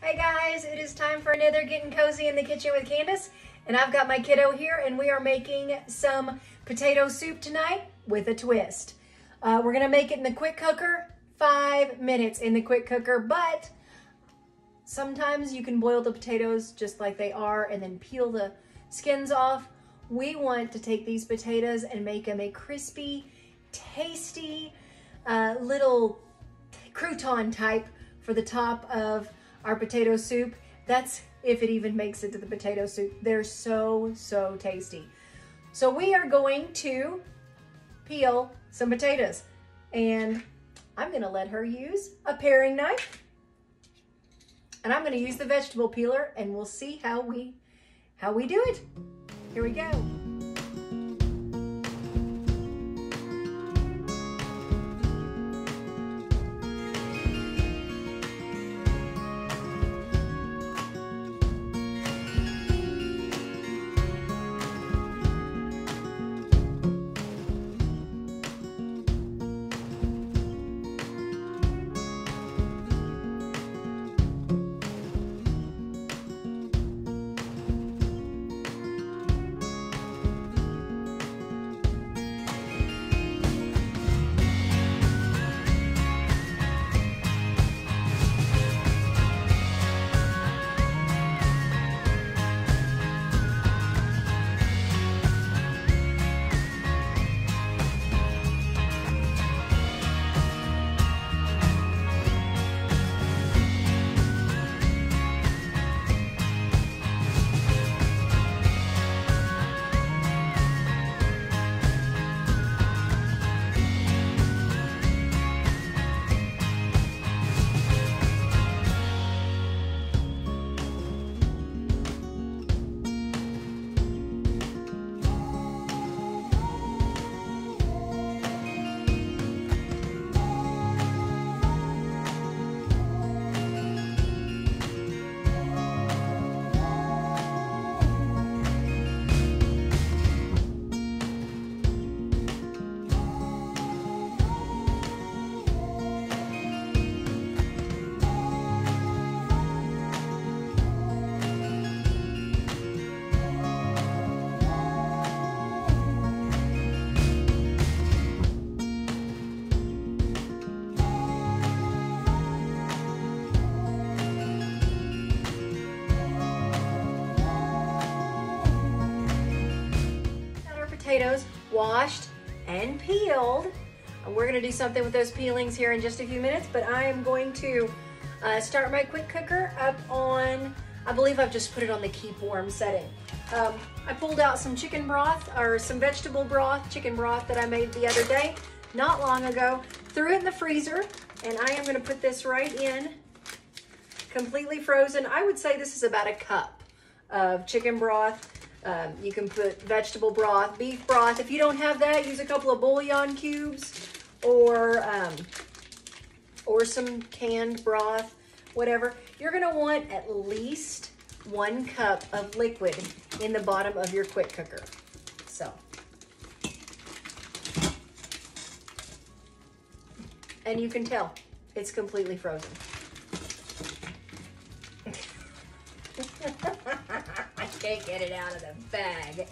Hey guys, it is time for another Getting Cozy in the Kitchen with Candace, and I've got my kiddo here and we are making some potato soup tonight with a twist. We're gonna make it in the quick cooker, 5 minutes in the quick cooker, but sometimes you can boil the potatoes just like they are and then peel the skins off. We want to take these potatoes and make them a crispy, tasty little crouton type for the top of our potato soup. That's if it even makes it to the potato soup. They're so tasty. So we are going to peel some potatoes, and I'm gonna let her use a paring knife, and I'm gonna use the vegetable peeler, and we'll see how we do it. Here we go. Potatoes washed and peeled. We're going to do something with those peelings here in just a few minutes, but I am going to start my quick cooker up on, I believe I've just put it on the keep warm setting. I pulled out some chicken broth, or some vegetable broth, chicken broth that I made the other day, not long ago, threw it in the freezer, and I am going to put this right in, completely frozen. I would say this is about a cup of chicken broth. You can put vegetable broth, beef broth. If you don't have that, use a couple of bouillon cubes or some canned broth, whatever. You're gonna want at least 1 cup of liquid in the bottom of your quick cooker. So, and you can tell it's completely frozen. I can't get it out of the bag.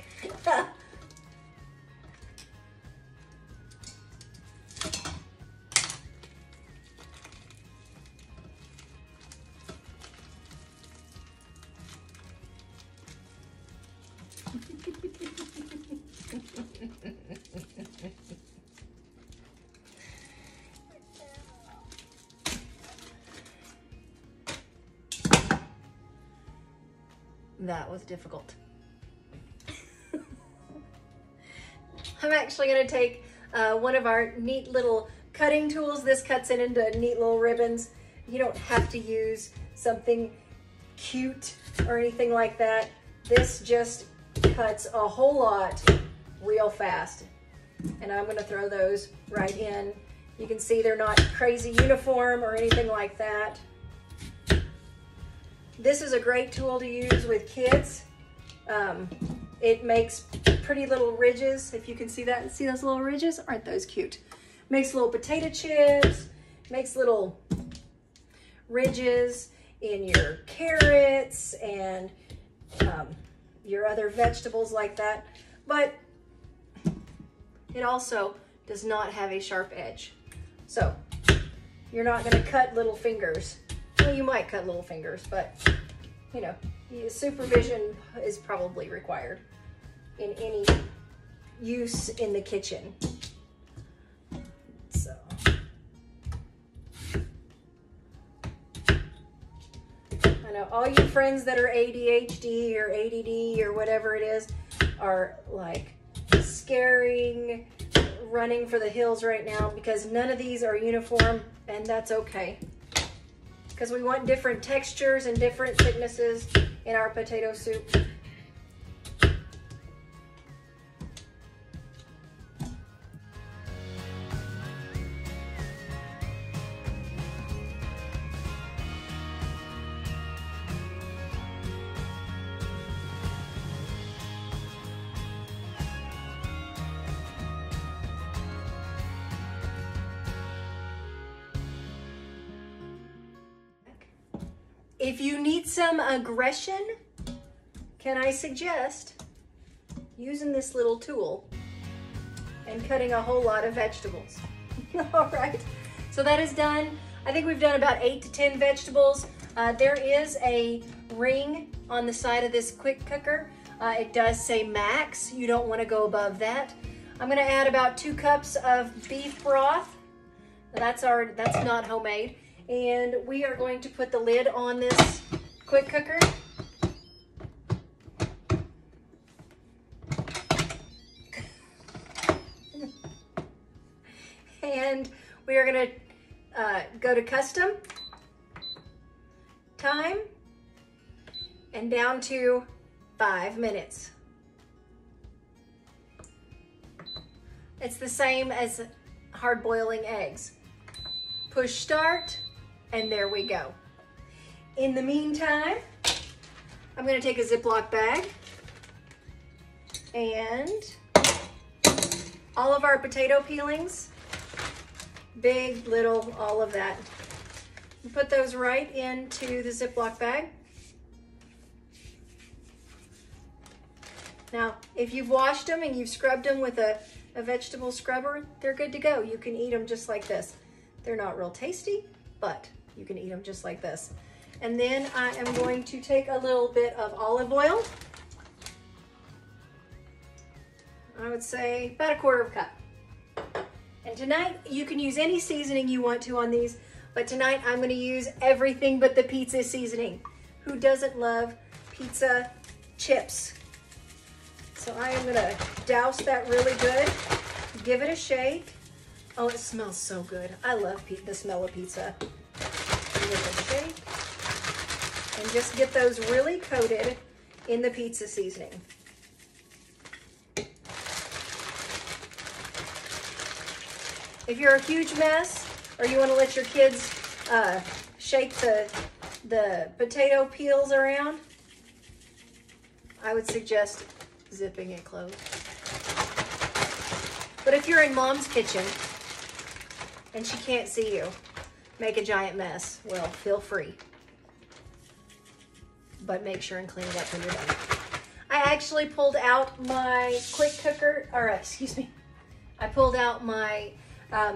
That was difficult. I'm actually going to take one of our neat little cutting tools. This cuts it into neat little ribbons. You don't have to use something cute or anything like that. This just cuts a whole lot real fast. And I'm going to throw those right in. You can see they're not crazy uniform or anything like that. This is a great tool to use with kids. It makes pretty little ridges, if you can see that. See those little ridges? Aren't those cute? Makes little potato chips, makes little ridges in your carrots and your other vegetables like that. But it also does not have a sharp edge. So you're not gonna cut little fingers. Well, you might cut little fingers, but you know, supervision is probably required in any use in the kitchen. So I know all you friends that are ADHD or ADD or whatever it is are like scaring, running for the hills right now because none of these are uniform, and that's okay. Because we want different textures and different thicknesses in our potato soup. If you need some aggression, can I suggest using this little tool and cutting a whole lot of vegetables? All right, so that is done. I think we've done about 8 to 10 vegetables. There is a ring on the side of this quick cooker. It does say max. You don't want to go above that. I'm going to add about 2 cups of beef broth. That's not homemade. And we are going to put the lid on this quick cooker. And we are going to go to custom, time, and down to 5 minutes. It's the same as hard boiling eggs. Push start. And there we go. In the meantime, I'm gonna take a Ziploc bag and all of our potato peelings, big, little, all of that. Put those right into the Ziploc bag. Now, if you've washed them and you've scrubbed them with a vegetable scrubber, they're good to go. You can eat them just like this. They're not real tasty, but you can eat them just like this. And then I am going to take a little bit of olive oil. I would say about 1/4 cup. And tonight you can use any seasoning you want to on these, but tonight I'm gonna use everything but the pizza seasoning. Who doesn't love pizza chips? So I am gonna douse that really good, give it a shake. Oh, it smells so good. I love the smell of pizza. Give it a shake. And just get those really coated in the pizza seasoning. If you're a huge mess, or you want to let your kids shake the potato peels around, I would suggest zipping it closed. But if you're in mom's kitchen and she can't see you make a giant mess, well, feel free. But make sure and clean it up when you're done. I actually pulled out my quick cooker, or excuse me, I pulled out my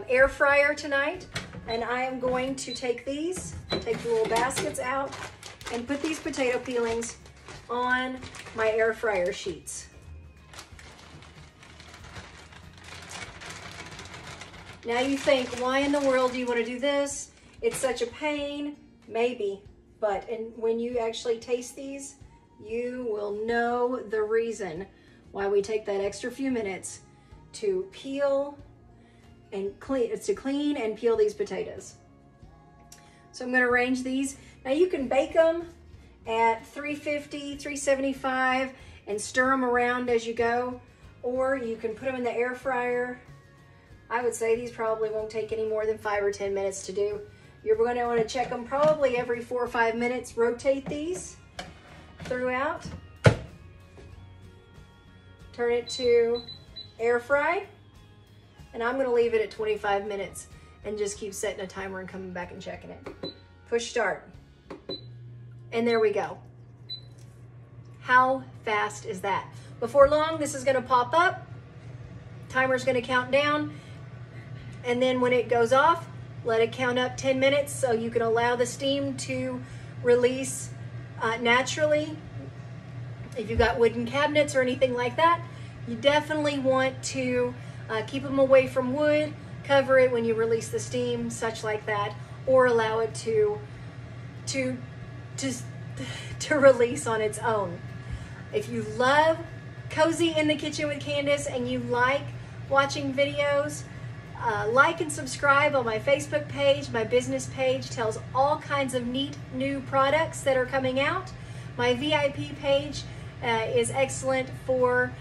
air fryer tonight, and I am going to take these, take the little baskets out, and put these potato peelings on my air fryer sheets. Now you think, why in the world do you want to do this? It's such a pain. Maybe, but when you actually taste these, you will know the reason why we take that extra few minutes to peel and clean and peel these potatoes. So I'm going to arrange these. Now you can bake them at 350, 375 and stir them around as you go, or you can put them in the air fryer. I would say these probably won't take any more than 5 or 10 minutes to do. You're going to want to check them probably every 4 or 5 minutes. Rotate these throughout. Turn it to air fry. And I'm going to leave it at 25 minutes and just keep setting a timer and coming back and checking it. Push start. And there we go. How fast is that? Before long, this is gonna pop up. Timer's gonna count down. And then when it goes off, let it count up 10 minutes so you can allow the steam to release naturally. If you've got wooden cabinets or anything like that, you definitely want to keep them away from wood, cover it when you release the steam, such like that, or allow it to release on its own. If you love Cozy in the Kitchen with Candace and you like watching videos, like and subscribe on my Facebook page. My business page tells all kinds of neat new products that are coming out. My VIP page is excellent for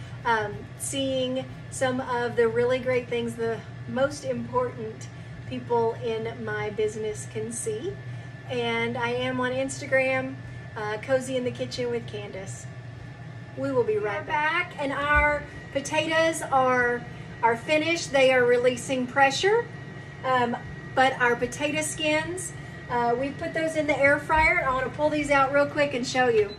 seeing some of the really great things the most important people in my business can see. And I am on Instagram, Cozy in the Kitchen with Candace. We will be right back, and our potatoes are finished. They are releasing pressure, but our potato skins, we put those in the air fryer. I want to pull these out real quick and show you.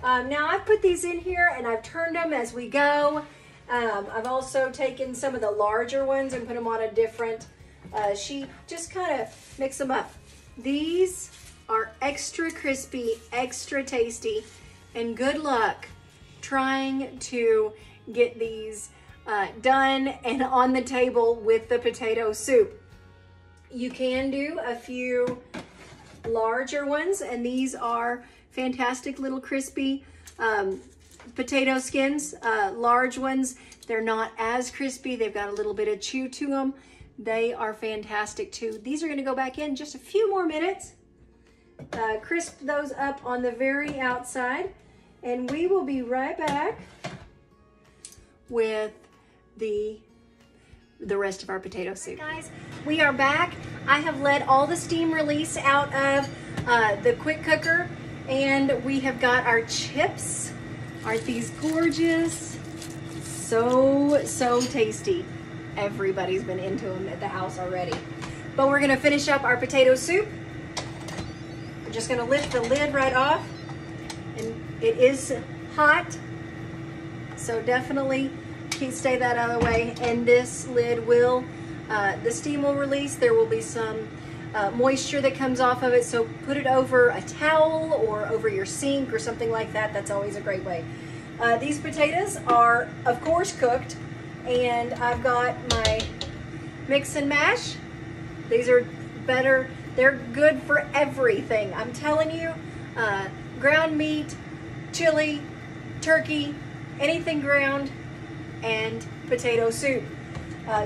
Now I've put these in here and I've turned them as we go. I've also taken some of the larger ones and put them on a different sheet, just kind of mix them up. These are extra crispy, extra tasty, and good luck trying to get these done and on the table with the potato soup. You can do a few larger ones, and these are fantastic little crispy potato skins. Large ones, they're not as crispy. They've got a little bit of chew to them. They are fantastic too. These are going to go back in just a few more minutes. Crisp those up on the very outside, and we will be right back with the rest of our potato soup. Guys, we are back. I have let all the steam release out of the quick cooker, and we have got our chips. Aren't these gorgeous? So tasty. Everybody's been into them at the house already. But we're gonna finish up our potato soup. We're just gonna lift the lid right off, and it is hot, so definitely stay that out of the way. And this lid will, the steam will release. There will be some moisture that comes off of it, so put it over a towel or over your sink or something like that. That's always a great way. These potatoes are, of course, cooked, and I've got my mix and mash. These are better. They're good for everything. I'm telling you, ground meat, chili, turkey, anything ground, and potato soup.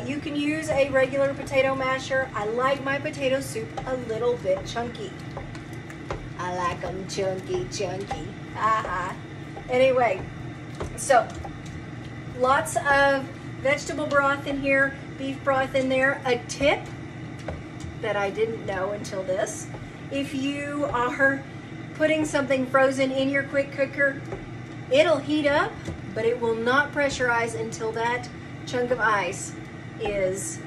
You can use a regular potato masher. I like my potato soup a little bit chunky. I like them chunky. Anyway, so lots of vegetable broth in here, beef broth in there. A tip that I didn't know until this: if you are putting something frozen in your quick cooker, it'll heat up, but it will not pressurize until that chunk of ice is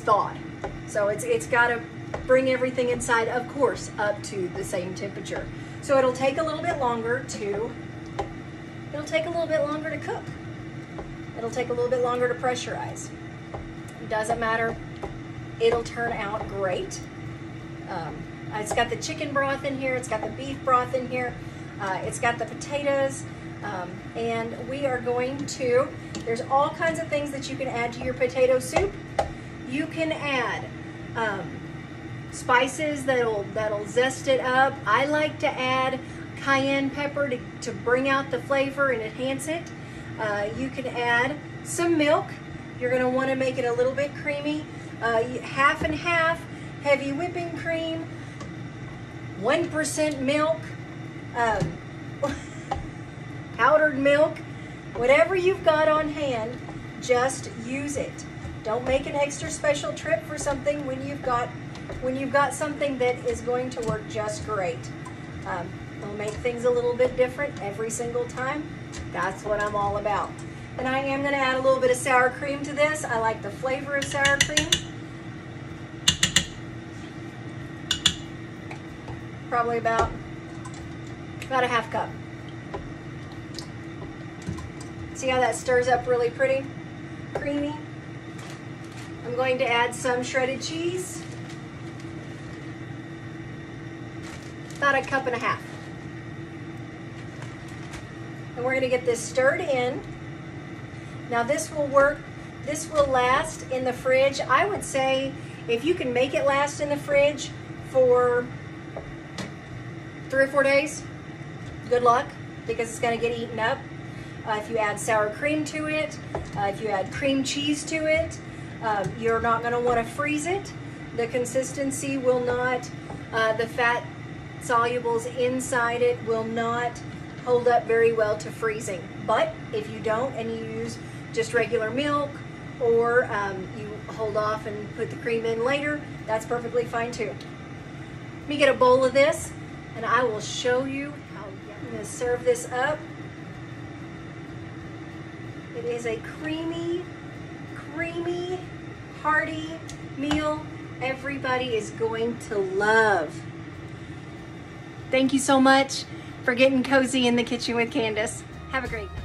thawed. So it's got to bring everything inside, of course, up to the same temperature. So it'll take a little bit longer to cook. It'll take a little bit longer to pressurize. It doesn't matter. It'll turn out great. It's got the chicken broth in here. It's got the beef broth in here. It's got the potatoes. And we are going to, there's all kinds of things that you can add to your potato soup. You can add spices that'll zest it up. I like to add cayenne pepper to bring out the flavor and enhance it. You can add some milk. You're going to want to make it a little bit creamy. Half and half, heavy whipping cream, 1% milk, powdered milk, whatever you've got on hand, just use it. Don't make an extra special trip for something when you've got something that is going to work just great. We'll make things a little bit different every single time. That's what I'm all about. And I am going to add a little bit of sour cream to this. I like the flavor of sour cream. probably about a half cup. See how that stirs up really pretty, creamy? I'm going to add some shredded cheese. About a cup and a half. And we're going to get this stirred in. Now this will work, this will last in the fridge. I would say if you can make it last in the fridge for 3 or 4 days, good luck, because it's going to get eaten up. If you add sour cream to it, if you add cream cheese to it, you're not going to want to freeze it. The consistency will not, the fat solubles inside it will not hold up very well to freezing. But if you don't and you use just regular milk, or you hold off and put the cream in later, that's perfectly fine too. Let me get a bowl of this and I will show you how. I'm going to serve this up. It is a creamy, hearty meal everybody is going to love. Thank you so much for getting cozy in the kitchen with Candace. Have a great night.